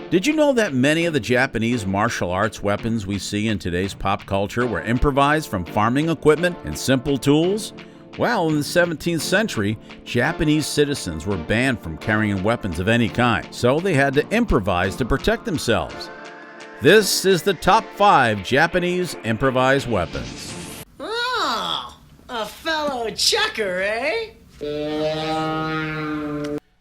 Did you know that many of the Japanese martial arts weapons we see in today's pop culture were improvised from farming equipment and simple tools? Well, in the 17th century, Japanese citizens were banned from carrying weapons of any kind, so they had to improvise to protect themselves. This is the top 5 Japanese improvised weapons. Oh, a fellow chucker, eh?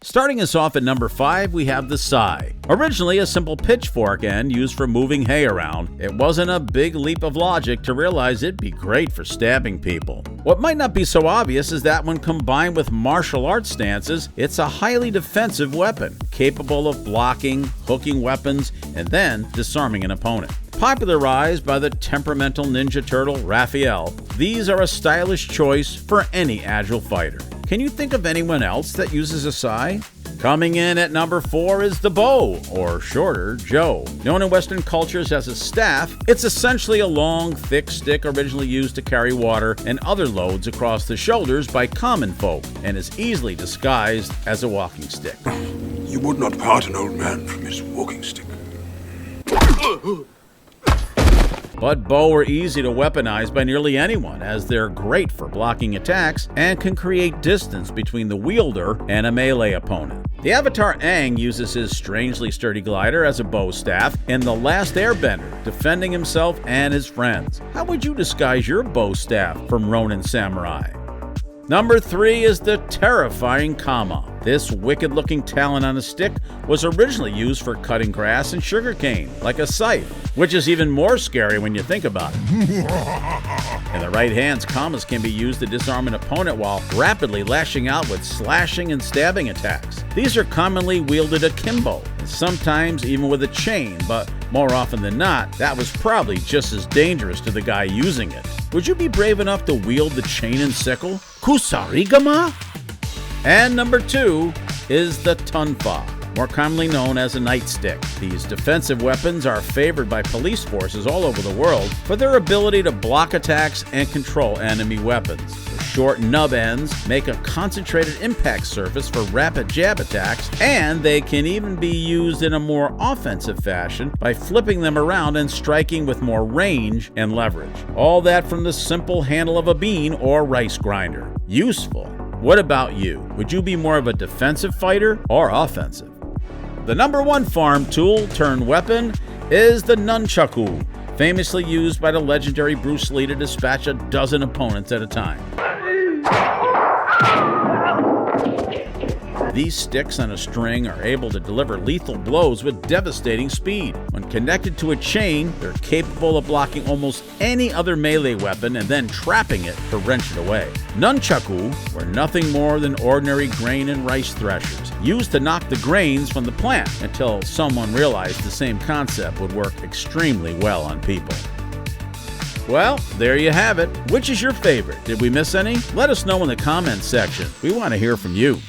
Starting us off at number 5, we have the sai. Originally a simple pitchfork end used for moving hay around, it wasn't a big leap of logic to realize it'd be great for stabbing people. What might not be so obvious is that when combined with martial arts stances, it's a highly defensive weapon, capable of blocking, hooking weapons, and then disarming an opponent. Popularized by the temperamental Ninja Turtle Raphael, these are a stylish choice for any agile fighter. Can you think of anyone else that uses a sai? Coming in at number 4 is the bow, or shorter, jo. Known in Western cultures as a staff, it's essentially a long, thick stick originally used to carry water and other loads across the shoulders by common folk, and is easily disguised as a walking stick. You would not part an old man from his walking stick. But bow are easy to weaponize by nearly anyone, as they're great for blocking attacks and can create distance between the wielder and a melee opponent. The Avatar Aang uses his strangely sturdy glider as a bow staff in The Last Airbender, defending himself and his friends. How would you disguise your bow staff from Ronin Samurai? Number 3 is the terrifying Kama. This wicked-looking talon on a stick was originally used for cutting grass and sugarcane, like a scythe, which is even more scary when you think about it. In the right hands, Kamas can be used to disarm an opponent while rapidly lashing out with slashing and stabbing attacks. These are commonly wielded akimbo, and sometimes even with a chain, but more often than not, that was probably just as dangerous to the guy using it. Would you be brave enough to wield the chain and sickle? Kusarigama? And number 2 is the Tonfa, more commonly known as a nightstick. These defensive weapons are favored by police forces all over the world for their ability to block attacks and control enemy weapons. The short nub ends make a concentrated impact surface for rapid jab attacks, and they can even be used in a more offensive fashion by flipping them around and striking with more range and leverage. All that from the simple handle of a bean or rice grinder. Useful. What about you? Would you be more of a defensive fighter or offensive? The number 1 farm tool turned weapon is the nunchaku, famously used by the legendary Bruce Lee to dispatch a dozen opponents at a time. These sticks on a string are able to deliver lethal blows with devastating speed. When connected to a chain, they're capable of blocking almost any other melee weapon and then trapping it to wrench it away. Nunchaku were nothing more than ordinary grain and rice threshers, used to knock the grains from the plant until someone realized the same concept would work extremely well on people. Well, there you have it. Which is your favorite? Did we miss any? Let us know in the comments section. We want to hear from you.